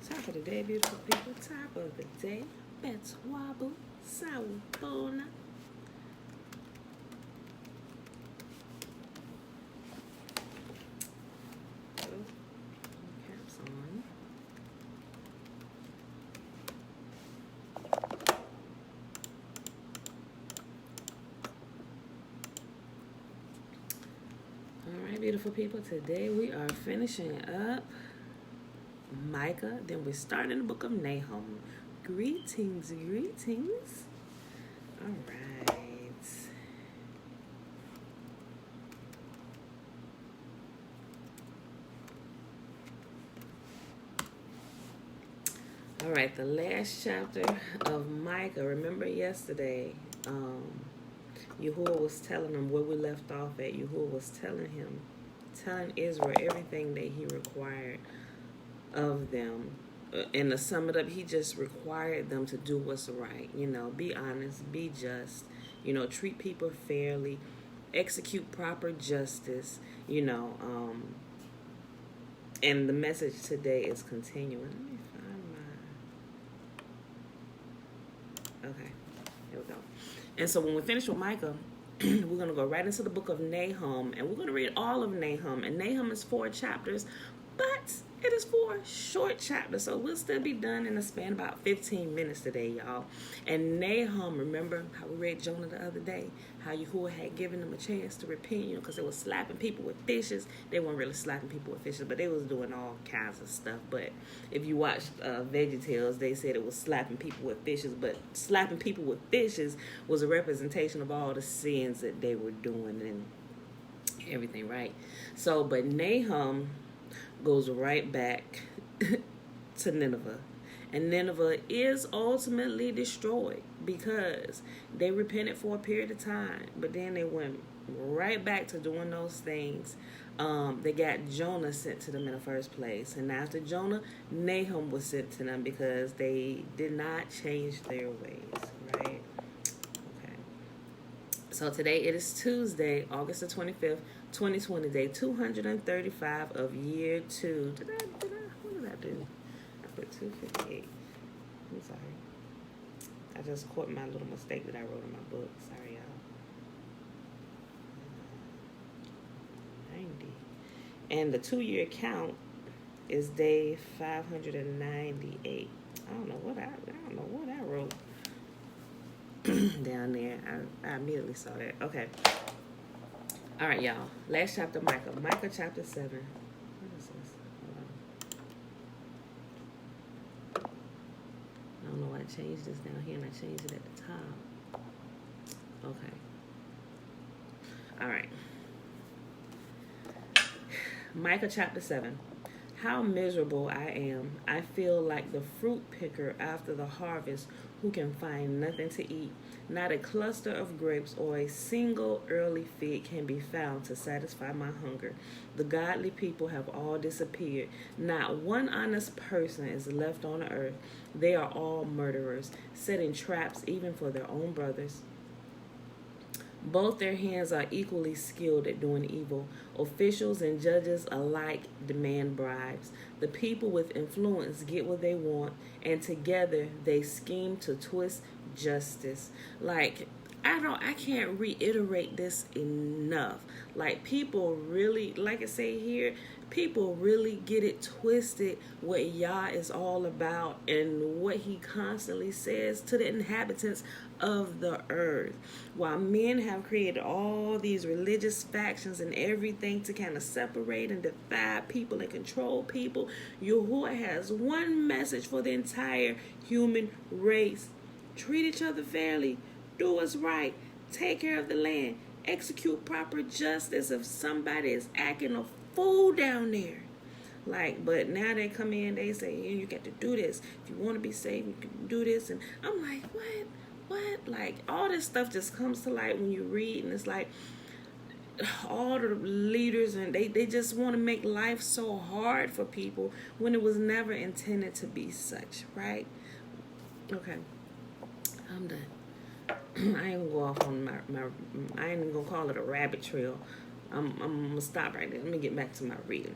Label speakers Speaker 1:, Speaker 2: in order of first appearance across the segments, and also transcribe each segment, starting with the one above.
Speaker 1: Top of the day, beautiful people. Top of the day. Bet's wobble. Sawubona. Caps on. Alright, beautiful people. Today we are finishing up Micah. Then we're starting the book of Nahum. Greetings, greetings. Alright. Alright, the last chapter of Micah. Remember yesterday, Yahuwah was telling him where we left off at. Yahuwah was telling Israel everything that he required of them. And to sum it up, he just required them to do what's right. Be honest, be just, treat people fairly, execute proper justice, and the message today is continuing. Let me find my... Okay, here we go. And so when we finish with Micah, we're going to go right into the book of Nahum, and we're going to read all of Nahum. And Nahum is 4 chapters, but it is 4 short chapters, so we'll still be done in a span of about 15 minutes today, y'all. And Nahum, remember how we read Jonah the other day, how Yahuwah had given them a chance to repent, because they were slapping people with fishes. They weren't really slapping people with fishes, but they was doing all kinds of stuff. But if you watched VeggieTales, they said it was slapping people with fishes, but slapping people with fishes was a representation of all the sins that they were doing and everything, right? So, but Nahum goes right back to Nineveh. And Nineveh is ultimately destroyed because they repented for a period of time, but then they went right back to doing those things. They got Jonah sent to them in the first place. And after Jonah, Nahum was sent to them because they did not change their ways, right? Okay. So today it is Tuesday, August the 25th, 2020, day 235 of year 2. What did I do? I put 258. I'm sorry. I just caught my little mistake that I wrote in my book. Sorry, y'all. 90. And the 2-year count is day 598. I don't know what I wrote down there. I immediately saw that. Okay. All right, y'all. Last chapter, Micah. Micah chapter 7. What is this? I don't know why I changed this down here and I changed it at the top. Okay. All right. Micah chapter 7. How miserable I am. I feel like the fruit picker after the harvest who can find nothing to eat. Not a cluster of grapes or a single early fig can be found to satisfy my hunger. The godly people have all disappeared. Not one honest person is left on the earth. They are all murderers, setting traps even for their own brothers. Both their hands are equally skilled at doing evil. Officials and judges alike demand bribes. The people with influence get what they want, and together they scheme to twist justice. I can't reiterate this enough. People really, like I say here, people really get it twisted what Yah is all about and what he constantly says to the inhabitants of the earth. While men have created all these religious factions and everything to kind of separate and divide people and control people, Yahuwah has one message for the entire human race. Treat each other fairly. Do what's right. Take care of the land. Execute proper justice if somebody is acting a fool down there. But now they come in, they say, yeah, you got to do this. If you want to be saved, you can do this. And I'm like, what? All this stuff just comes to light when you read, and it's like all the leaders, and they just want to make life so hard for people when it was never intended to be such, right? Okay. I'm done. I ain't gonna go off on my I ain't even gonna call it a rabbit trail. I'm gonna stop right there. Let me get back to my reading.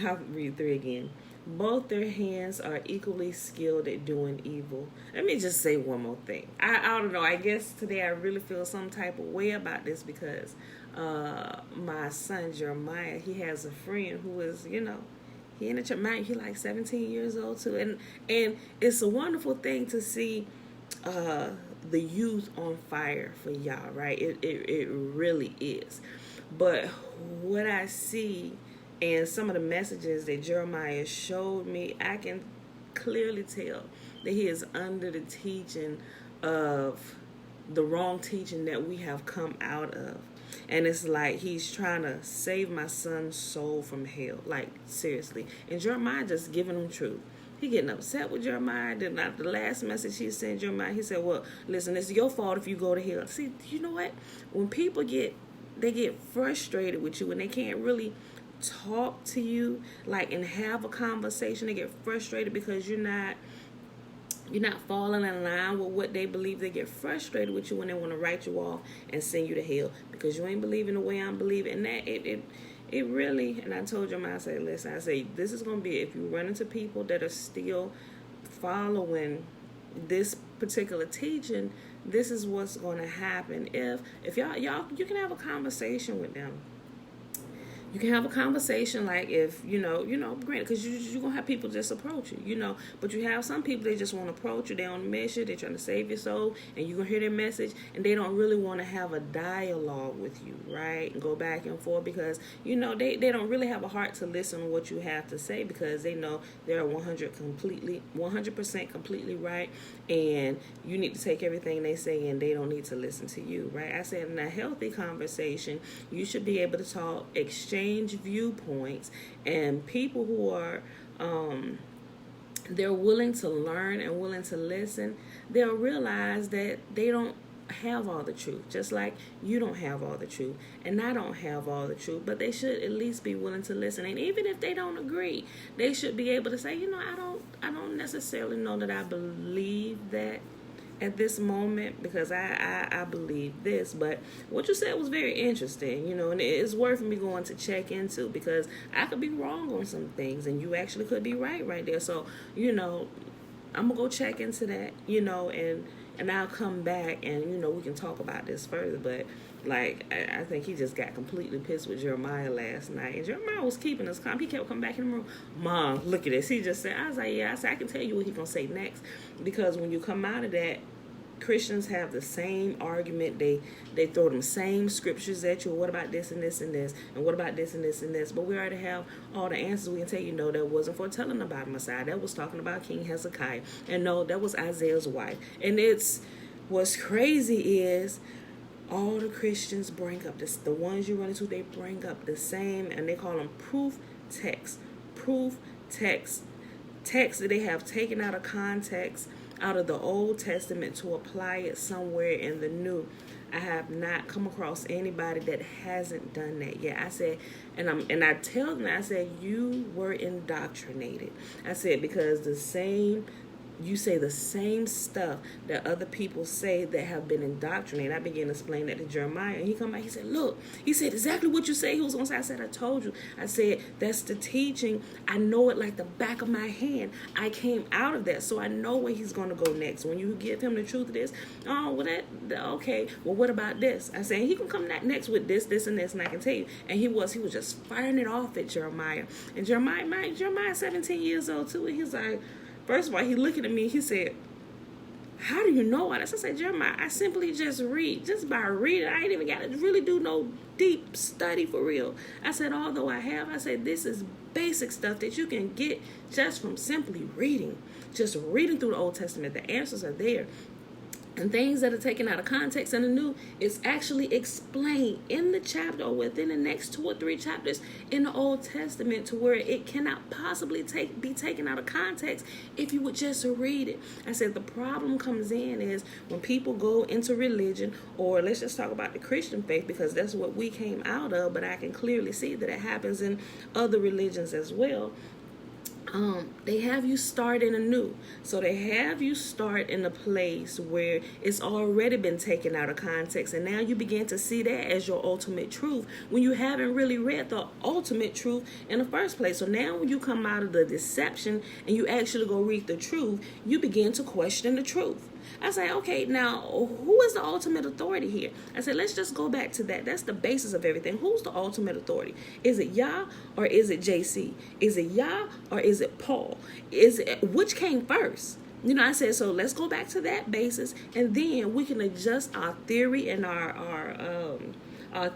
Speaker 1: I'll read 3 again. Both their hands are equally skilled at doing evil. Let me just say one more thing. I don't know. I guess today I really feel some type of way about this because my son Jeremiah, he has a friend who is, he in the church. He like 17 years old too, and it's a wonderful thing to see the youth on fire for y'all, right? It really is. But what I see and some of the messages that Jeremiah showed me, I can clearly tell that he is under the teaching of the wrong teaching that we have come out of. And it's like he's trying to save my son's soul from hell. Like, seriously. And Jeremiah just giving him truth. He getting upset with Jeremiah. The last message he sent Jeremiah, he said, well, listen, it's your fault if you go to hell. See, you know what? When people get frustrated with you and they can't really talk to you, like, and have a conversation, they get frustrated because you're not falling in line with what they believe. They get frustrated with you when they want to write you off and send you to hell because you ain't believing the way I'm believing. And that it really, and I told your mom, I said, listen, I say, this is going to be, if you run into people that are still following this particular teaching, this is what's going to happen. If y'all, you can have a conversation with them. You can have a conversation, like, if, granted, because you're going to have people just approach you, but you have some people, they just want to approach you, they're on a mission, they're trying to save your soul, and you're going to hear their message, and they don't really want to have a dialogue with you, right, and go back and forth, because, they don't really have a heart to listen to what you have to say, because they know they're 100% completely right, and you need to take everything they say, and they don't need to listen to you, right? I said, in a healthy conversation, you should be able to talk, exchange viewpoints, and people who are they're willing to learn and willing to listen, they'll realize that they don't have all the truth, just like you don't have all the truth and I don't have all the truth, but they should at least be willing to listen. And even if they don't agree, they should be able to say, I don't necessarily know that I believe that at this moment, because I believe this, but what you said was very interesting, and it's worth me going to check into, because I could be wrong on some things and you actually could be right there. So, I'm gonna go check into that, and I'll come back and, we can talk about this further. But like, I think he just got completely pissed with Jeremiah last night. And Jeremiah was keeping us calm. He kept coming back in the room. Mom, look at this. He just said, I was like, yeah. I said, I can tell you what he's going to say next. Because when you come out of that, Christians have the same argument. They throw them same scriptures at you. What about this and this and this? And what about this and this and this? But we already have all the answers. We can tell you, no, that wasn't foretelling about Messiah. That was talking about King Hezekiah. And no, that was Isaiah's wife. And what's crazy is all the Christians bring up this. The ones you run into, they bring up the same, and they call them proof texts. Proof texts. Texts that they have taken out of context, out of the Old Testament, to apply it somewhere in the New. I have not come across anybody that hasn't done that yet. I said, and I tell them, I said, you were indoctrinated. I said, because you say the same stuff that other people say that have been indoctrinated. I began to explain that to Jeremiah, and he come back, he said, look, he said exactly what you say he was going to say. I said, I told you. I said, that's the teaching. I know it like the back of my hand. I came out of that, so I know where he's going to go next. When you give him the truth of this, okay, well, what about this? I said, he can come next with this, and this, and I can tell you. And he was just firing it off at Jeremiah. And Jeremiah's 17 years old too, and he's like, first of all, he looking at me, he said, how do you know all this? I said, Jeremiah, I simply just read. Just by reading, I ain't even got to really do no deep study for real. I said, although I said, this is basic stuff that you can get just from simply reading. Just reading through the Old Testament. The answers are there. And things that are taken out of context in the New is actually explained in the chapter or within the next 2 or 3 chapters in the Old Testament, to where it cannot possibly be taken out of context if you would just read it. I said the problem comes in is when people go into religion, or let's just talk about the Christian faith, because that's what we came out of, but I can clearly see that it happens in other religions as well. they have you start in anew. So they have you start in a place where it's already been taken out of context, and now you begin to see that as your ultimate truth when you haven't really read the ultimate truth in the first place. So now when you come out of the deception and you actually go read the truth, you begin to question the truth. I say, okay, now who is the ultimate authority here? I said, let's just go back to that. That's the basis of everything. Who's the ultimate authority? Is it Yah or is it JC? Is it Yah or is it Paul? Which came first? I said, so let's go back to that basis, and then we can adjust our theory and our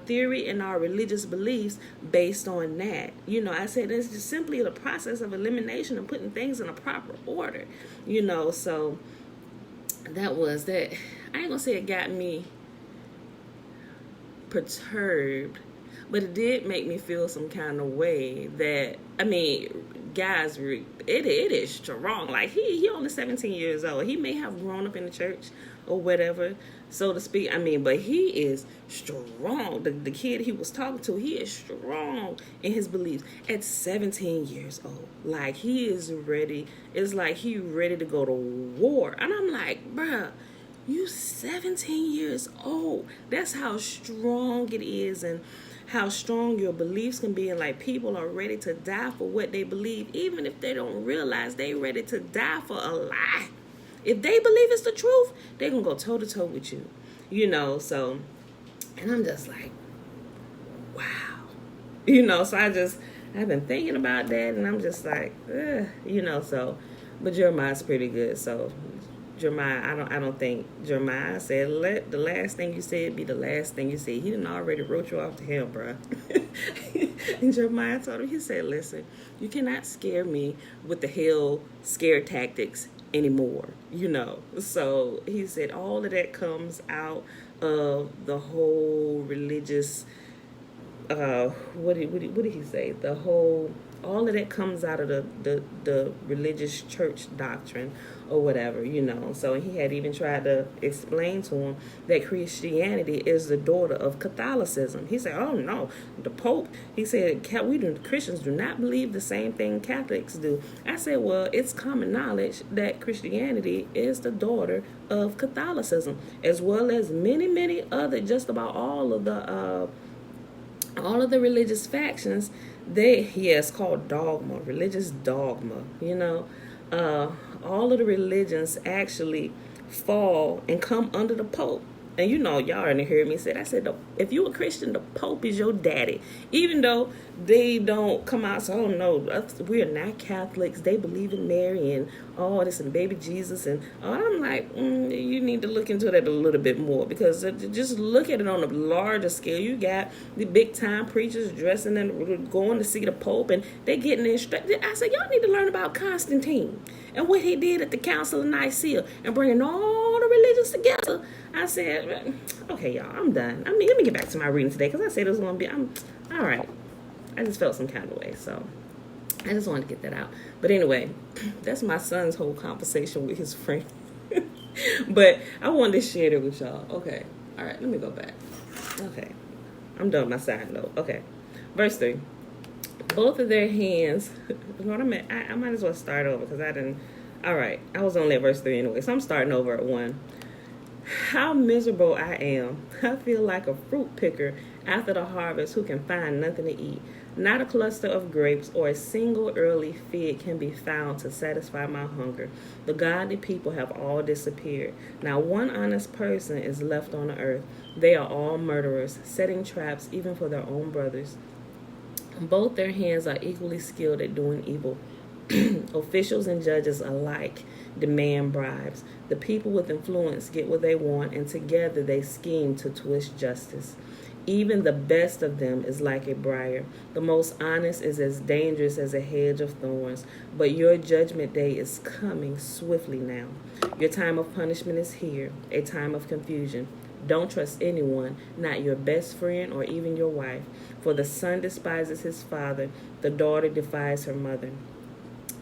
Speaker 1: theory and our religious beliefs based on that. I said it's just simply the process of elimination and putting things in a proper order. So that was that. I ain't gonna say it got me perturbed, but it did make me feel some kind of way that, guys, it is strong. Like, he only 17 years old. He may have grown up in the church or whatever, so to speak. But he is strong. The kid he was talking to, he is strong in his beliefs at 17 years old. Like, he is ready. It's like he ready to go to war. And I'm like, bruh, you 17 years old. That's how strong it is, and how strong your beliefs can be. And like, people are ready to die for what they believe, even if they don't realize they ready to die for a lie. If they believe it's the truth, they're going to go toe to toe with you, so, and I'm just like, wow, so I've been thinking about that, and I'm just like, so, but Jeremiah's pretty good. So Jeremiah, I don't think Jeremiah said, let the last thing you said be the last thing you said. He didn't already wrote you off to hell, bruh. And Jeremiah told him, he said, listen, you cannot scare me with the hell scare tactics anymore, So he said all of that comes out of the whole religious, what did he say? All of that comes out of the religious church doctrine or whatever, So he had even tried to explain to him that Christianity is the daughter of Catholicism. He said, oh no, the Pope, he said, Christians do not believe the same thing Catholics do. I said, well, it's common knowledge that Christianity is the daughter of Catholicism, as well as many, many other, just about all of the religious factions. It's called dogma, religious dogma, all of the religions actually fall and come under the Pope. And y'all already heard me say, I said, if you a Christian, the Pope is your daddy. Even though they don't come out and say, oh no, we are not Catholics. They believe in Mary and all this and baby Jesus. And I'm like, you need to look into that a little bit more, because just look at it on a larger scale. You got the big time preachers dressing and going to see the Pope, and they getting instructed. I said, y'all need to learn about Constantine and what he did at the Council of Nicaea and bringing all the religions together. I said, okay, y'all, I'm done. Let me get back to my reading today, because I said it was going to be, all right. I just felt some kind of way, so I just wanted to get that out. But anyway, that's my son's whole conversation with his friend. But I wanted to share it with y'all. Okay, all right, let me go back. Okay, I'm done with my side note. Okay, verse 3. Both of their hands, what I meant, I might as well start over, because I didn't, all right, I was only at verse 3 anyway, so I'm starting over at 1. How miserable I am. I feel like a fruit picker after the harvest who can find nothing to eat. Not a cluster of grapes or a single early fig can be found to satisfy my hunger. The godly people have all disappeared. Now one honest person is left on the earth. They are all murderers, setting traps even for their own brothers. Both their hands are equally skilled at doing evil. Officials and judges alike demand bribes. The people with influence get what they want, and together they scheme to twist justice. Even the best of them is like a briar. The most honest is as dangerous as a hedge of thorns. But your judgment day is coming swiftly now. Your time of punishment is here, a time of confusion. Don't trust anyone, not your best friend or even your wife. For the son despises his father, the daughter defies her mother.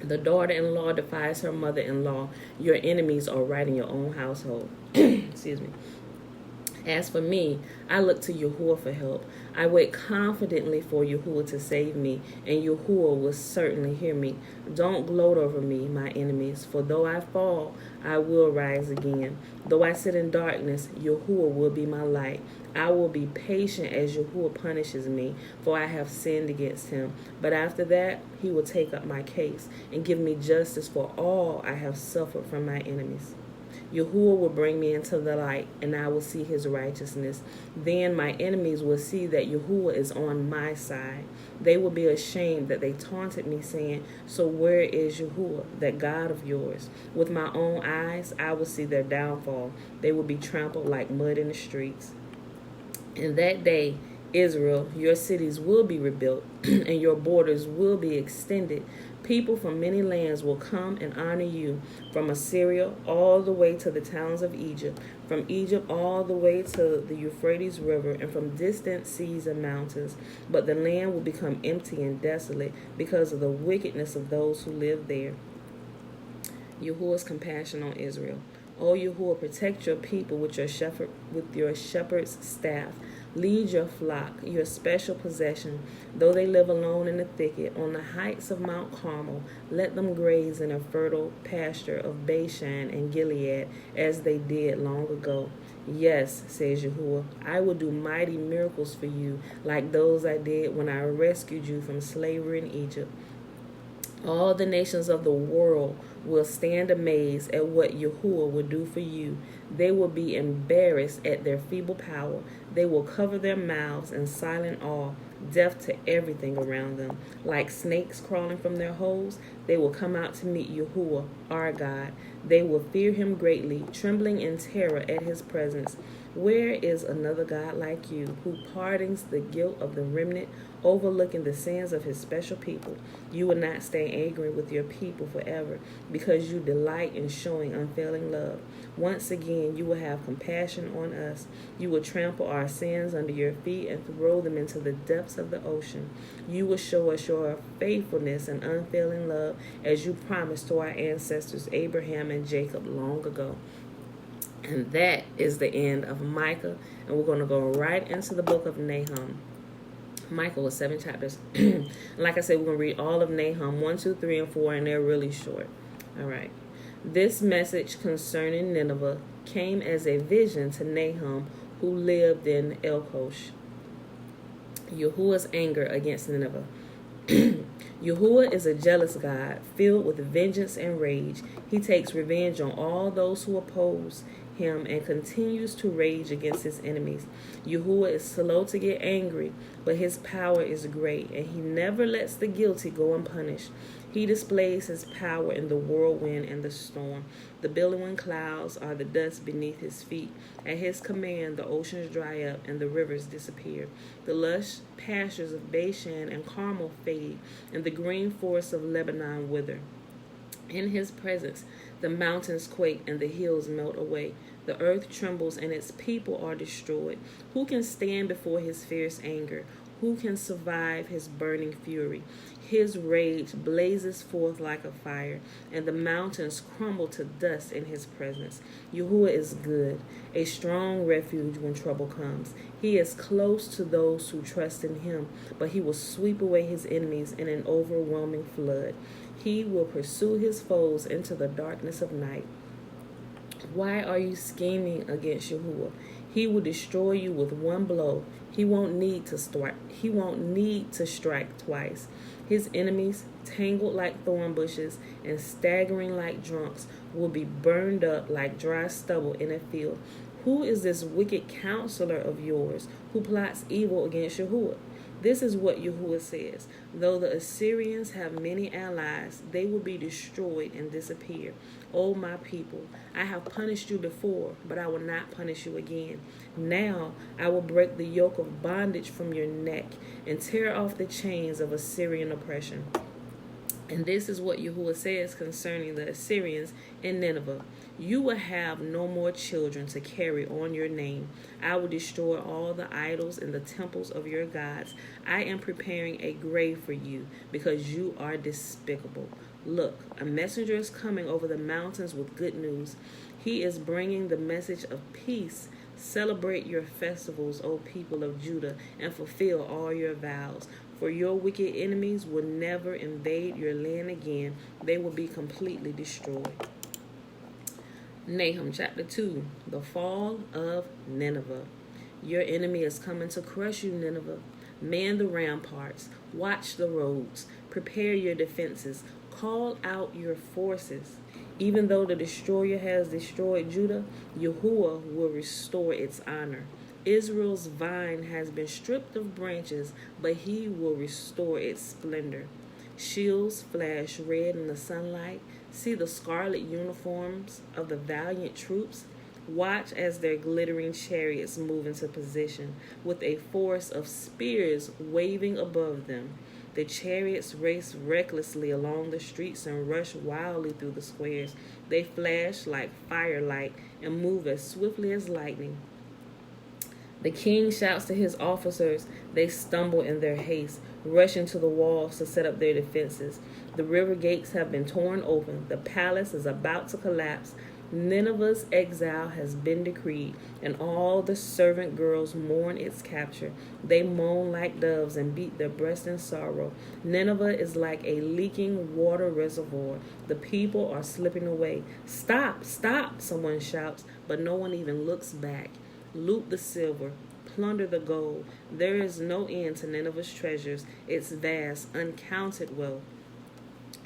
Speaker 1: The daughter-in-law defies her mother-in-law. Your enemies are right in your own household. Excuse me. As for me, I look to Yahuwah for help. I wait confidently for Yahuwah to save me, and Yahuwah will certainly hear me. Don't gloat over me, my enemies, for though I fall, I will rise again. Though I sit in darkness, Yahuwah will be my light. I will be patient as Yahuwah punishes me, for I have sinned against him. But after that, he will take up my case and give me justice for all I have suffered from my enemies. Yahuwah will bring me into the light, and I will see his righteousness. Then my enemies will see that Yahuwah is on my side. They will be ashamed that they taunted me, saying, so where is Yahuwah, that God of yours? With my own eyes, I will see their downfall. They will be trampled like mud in the streets. In that day, Israel, your cities will be rebuilt, and your borders will be extended. People from many lands will come and honor you, from Assyria all the way to the towns of Egypt, from Egypt all the way to the Euphrates River, and from distant seas and mountains. But the land will become empty and desolate because of the wickedness of those who live there. Yahuwah's compassion on Israel. O Yahuwah, protect your people with your shepherd's staff. Lead your flock, your special possession. Though they live alone in the thicket, on the heights of Mount Carmel, let them graze in a fertile pasture of Bashan and Gilead, as they did long ago. Yes, says Yahuwah, I will do mighty miracles for you, like those I did when I rescued you from slavery in Egypt. All the nations of the world will stand amazed at what Yahuwah will do for you. They will be embarrassed at their feeble power. They will cover their mouths in silent awe, deaf to everything around them. Like snakes crawling from their holes, they will come out to meet Yahuwah, our God. They will fear him greatly, trembling in terror at his presence. Where is another God like you, who pardons the guilt of the remnant, overlooking the sins of his special people? You will not stay angry with your people forever, because you delight in showing unfailing love. Once again, you will have compassion on us. You will trample our sins under your feet and throw them into the depths of the ocean. You will show us your faithfulness and unfailing love, as you promised to our ancestors Abraham and Jacob long ago. And that is the end of Micah. And we're going to go right into the book of Nahum. Micah was 7 chapters. Like I said, we're going to read all of Nahum 1, 2, 3, and 4, and they're really short. All right. This message concerning Nineveh came as a vision to Nahum, who lived in Elkosh. Yahuwah's anger against Nineveh. Yahuwah is a jealous God, filled with vengeance and rage. He takes revenge on all those who oppose him and continues to rage against his enemies. Yahuwah is slow to get angry, but his power is great, and he never lets the guilty go unpunished. He displays his power in the whirlwind and the storm. The billowing clouds are the dust beneath his feet. At his command, the oceans dry up and the rivers disappear. The lush pastures of Bashan and Carmel fade, and the green forests of Lebanon wither. In his presence, the mountains quake and the hills melt away. The earth trembles and its people are destroyed. Who can stand before his fierce anger? Who can survive his burning fury? His rage blazes forth like a fire, and the mountains crumble to dust in his presence. Yahuwah is good, a strong refuge when trouble comes. He is close to those who trust in him, but he will sweep away his enemies in an overwhelming flood. He will pursue his foes into the darkness of night. Why are you scheming against Yahuwah? He will destroy you with one blow. He won't need to strike twice. His enemies, tangled like thorn bushes and staggering like drunks, will be burned up like dry stubble in a field. Who is this wicked counselor of yours who plots evil against Yahuwah? This is what Yahuwah says. Though the Assyrians have many allies, they will be destroyed and disappear. O my people, I have punished you before, but I will not punish you again. Now I will break the yoke of bondage from your neck and tear off the chains of Assyrian oppression. And this is what Yahuwah says concerning the Assyrians in Nineveh. You will have no more children to carry on your name. I will destroy all the idols in the temples of your gods. I am preparing a grave for you because you are despicable. Look, a messenger is coming over the mountains with good news. He is bringing the message of peace Celebrate your festivals, O people of Judah, and fulfill all your vows. For your wicked enemies will never invade your land again. They will be completely destroyed. Nahum chapter 2, the fall of Nineveh. Your enemy is coming to crush you, Nineveh. Man the ramparts, watch the roads, prepare your defenses, call out your forces. Even though the destroyer has destroyed Judah, Yahuwah will restore its honor. Israel's vine has been stripped of branches, but he will restore its splendor. Shields flash red in the sunlight. See the scarlet uniforms of the valiant troops. Watch as their glittering chariots move into position, with a force of spears waving above them. The chariots race recklessly along the streets and rush wildly through the squares. They flash like firelight and move as swiftly as lightning. The king shouts to his officers. They stumble in their haste, rushing to the walls to set up their defenses. The river gates have been torn open. The palace is about to collapse. Nineveh's exile has been decreed, and all the servant girls mourn its capture. They moan like doves and beat their breasts in sorrow. Nineveh is like a leaking water reservoir. The people are slipping away. Stop, stop, someone shouts, but no one even looks back. Loot the silver, plunder the gold. There is no end to Nineveh's treasures, its vast, uncounted wealth.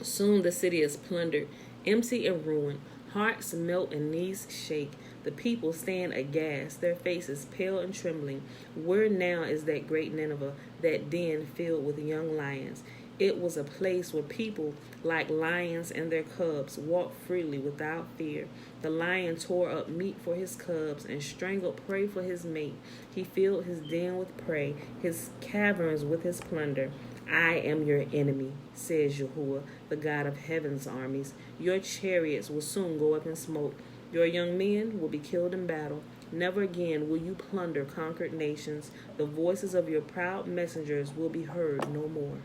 Speaker 1: Soon the city is plundered, empty and ruined. Hearts melt and knees shake. The people stand aghast, their faces pale and trembling. Where now is that great Nineveh, that den filled with young lions? It was a place where people, like lions and their cubs, walked freely without fear. The lion tore up meat for his cubs and strangled prey for his mate. He filled his den with prey, his caverns with his plunder. I am your enemy, says Yahuwah, the God of heaven's armies. Your chariots will soon go up in smoke. Your young men will be killed in battle. Never again will you plunder conquered nations. The voices of your proud messengers will be heard no more.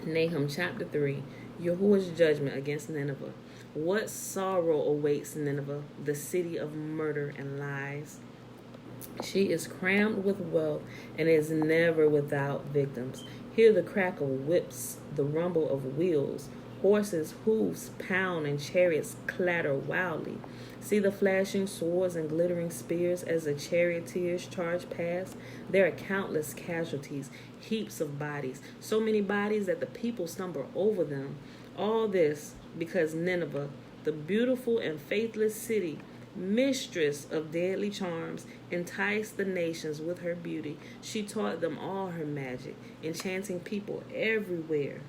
Speaker 1: Nahum chapter 3, Yahuwah's judgment against Nineveh. What sorrow awaits Nineveh, the city of murder and lies. She is crammed with wealth and is never without victims. Hear the crack of whips, the rumble of wheels. Horses' hooves pound and chariots clatter wildly. See the flashing swords and glittering spears as the charioteers charge past. There are countless casualties, heaps of bodies, so many bodies that the people stumble over them. All this because Nineveh, the beautiful and faithless city, mistress of deadly charms, enticed the nations with her beauty. She taught them all her magic, enchanting people everywhere.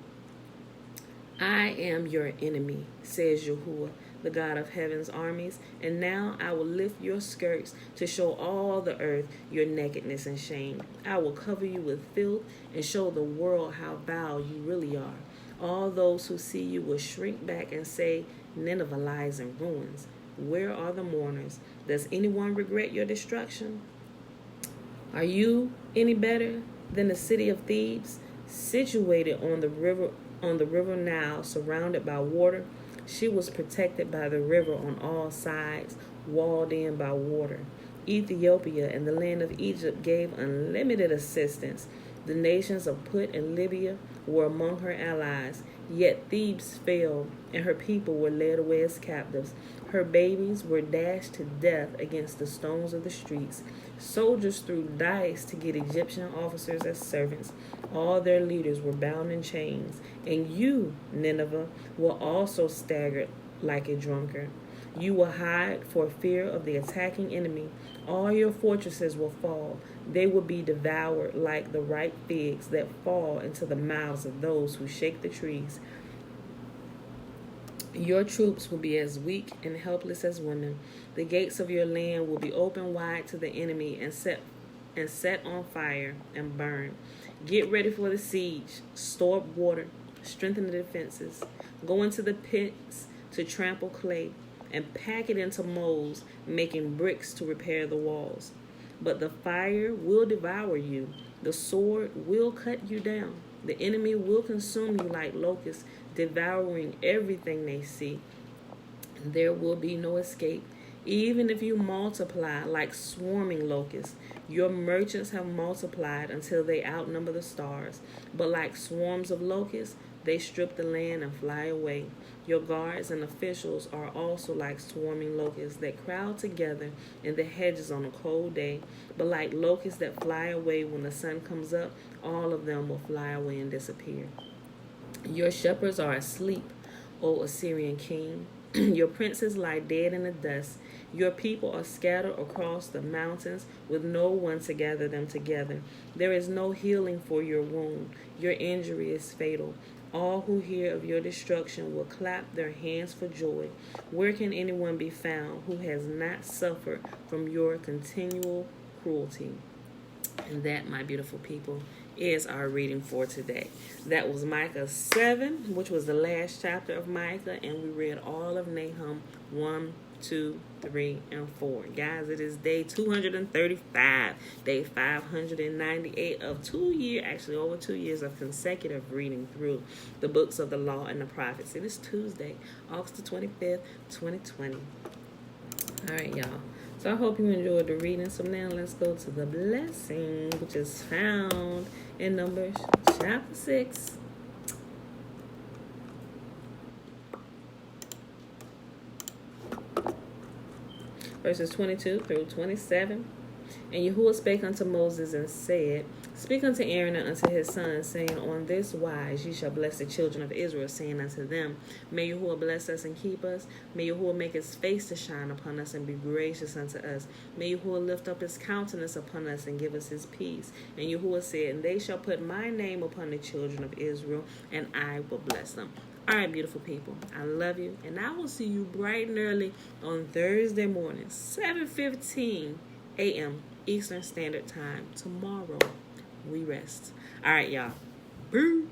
Speaker 1: I am your enemy, says Yahuwah, the God of heaven's armies, and now I will lift your skirts to show all the earth your nakedness and shame. I will cover you with filth and show the world how vile you really are. All those who see you will shrink back and say, Nineveh lies in ruins. Where are the mourners? Does anyone regret your destruction? Are you any better than the city of Thebes, situated on the river Nile, surrounded by water? She was protected by the river on all sides, walled in by water. Ethiopia and the land of Egypt gave unlimited assistance. The nations of Put and Libya were among her allies. Yet Thebes fell, and her people were led away as captives. Her babies were dashed to death against the stones of the streets. Soldiers threw dice to get Egyptian officers as servants. All their leaders were bound in chains. And you, Nineveh, will also stagger like a drunkard. You will hide for fear of the attacking enemy. All your fortresses will fall. They will be devoured like the ripe figs that fall into the mouths of those who shake the trees. Your troops will be as weak and helpless as women. The gates of your land will be open wide to the enemy and set on fire and burn. Get ready for the siege. Store up water. Strengthen the defenses. Go into the pits to trample clay and pack it into molds, making bricks to repair the walls. But the fire will devour you. The sword will cut you down. The enemy will consume you like locusts, devouring everything they see. There will be no escape. Even if you multiply like swarming locusts, your merchants have multiplied until they outnumber the stars. But like swarms of locusts, they strip the land and fly away. Your guards and officials are also like swarming locusts that crowd together in the hedges on a cold day. But like locusts that fly away when the sun comes up, all of them will fly away and disappear. Your shepherds are asleep, O Assyrian king. Your princes lie dead in the dust. Your people are scattered across the mountains with no one to gather them together. There is no healing for your wound. Your injury is fatal. All who hear of your destruction will clap their hands for joy. Where can anyone be found who has not suffered from your continual cruelty? And that, my beautiful people, is our reading for today. That was Micah 7, which was the last chapter of Micah, and we read all of Nahum 1, 2, 3, and 4. Guys, it is day 235, day 598 of 2 years, actually over 2 years of consecutive reading through the books of the law and the prophets. It is Tuesday, August the 25th, 2020. All right, y'all. So I hope you enjoyed the reading. So now let's go to the blessing, which is found in Numbers chapter 6. Verses 22 through 27. And Yahuwah spake unto Moses and said, Speak unto Aaron and unto his sons, saying, On this wise ye shall bless the children of Israel, saying unto them, May Yahuwah bless us and keep us. May Yahuwah make his face to shine upon us and be gracious unto us. May Yahuwah lift up his countenance upon us and give us his peace. And Yahuwah said, And they shall put my name upon the children of Israel, and I will bless them. All right, beautiful people, I love you, and I will see you bright and early on Thursday morning, 7:15 a.m. Eastern Standard Time tomorrow. We rest. All right, y'all. Boo.